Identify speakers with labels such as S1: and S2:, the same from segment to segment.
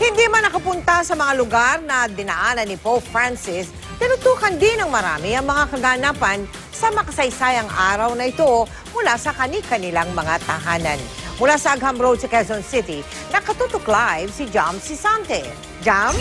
S1: Hindi man nakapunta sa mga lugar na dinaanan ni Pope Francis, tinutukan din ng marami ang mga kaganapan sa makasaysayang araw na ito mula sa kani-kanilang mga tahanan. Mula sa Agham Road sa Quezon City, nakatutok live si Jam Sisante. Jam?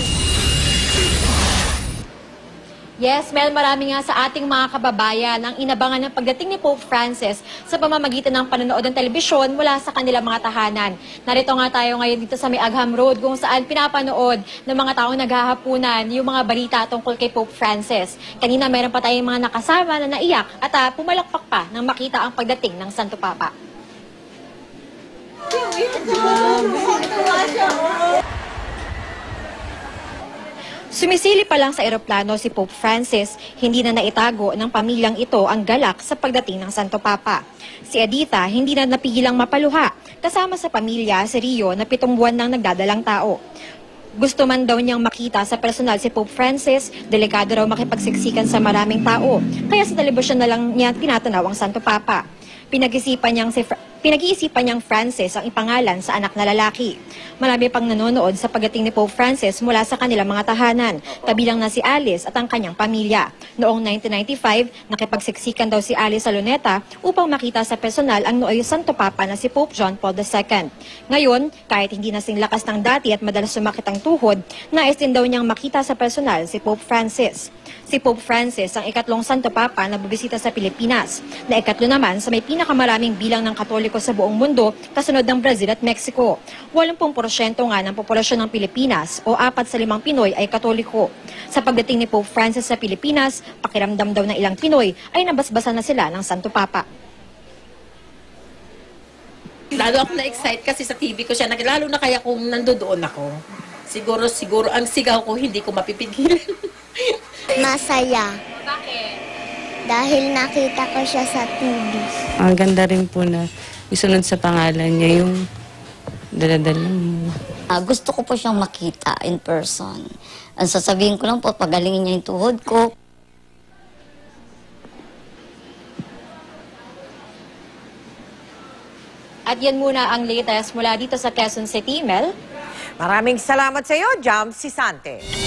S2: Yes, Mel, marami nga sa ating mga kababayan ang inabangan ng pagdating ni Pope Francis sa pamamagitan ng panonood ng telebisyon mula sa kanilang mga tahanan. Narito nga tayo ngayon dito sa may Agham Road kung saan pinapanood ng mga taong naghahapunan yung mga balita tungkol kay Pope Francis. Kanina meron pa tayong mga nakasama na naiyak at pumalakpak pa nang makita ang pagdating ng Santo Papa. Sumisili pa lang sa eroplano si Pope Francis, hindi na naitago ng pamilyang ito ang galak sa pagdating ng Santo Papa. Si Edita hindi na napigilang mapaluha, kasama sa pamilya si Rio na 7 buwan nang nagdadalang tao. Gusto man daw niyang makita sa personal si Pope Francis, delikado raw makipagsiksikan sa maraming tao, kaya sa telebisyon na lang niya tinatanaw ang Santo Papa. Pinag-iisipan niyang Francis ang ipangalan sa anak na lalaki. Marami pang nanonood sa pagdating ni Pope Francis mula sa kanilang mga tahanan, kabilang na si Alice at ang kanyang pamilya. Noong 1995, nakipagsiksikan daw si Alice sa Luneta upang makita sa personal ang nooy Santo Papa na si Pope John Paul II. Ngayon, kahit hindi na sing lakas ng dati at madalas sumakit ang tuhod, nais din daw niyang makita sa personal si Pope Francis. Si Pope Francis ang ikatlong Santo Papa na bubisita sa Pilipinas, na ikatlo naman sa may pinakamaraming bilang ng Katoliko sa buong mundo kasunod ng Brazil at Mexico. 80% nga ng populasyon ng Pilipinas o 4 sa 5 Pinoy ay Katoliko. Sa pagdating ni Pope Francis sa Pilipinas, pakiramdam daw ng ilang Pinoy ay nabasbasan na sila ng Santo Papa.
S3: Lalo ako na-excite kasi sa TV ko siya, lalo na kaya kung nandoon ako. Siguro ang sigaw ko hindi ko mapipigilan.
S4: Masaya.
S2: Bakit?
S4: Dahil nakita ko siya sa TV.
S5: Ang ganda rin po na isunod sa pangalan niya yung daladala mo.
S6: Gusto ko po siyang makita in person. Ang sasabihin ko lang po, pagalingin niya yung tuhod ko.
S2: At yan muna ang latest mula dito sa Quezon City, Mel.
S1: Maraming salamat sa iyo, Jam Sisante.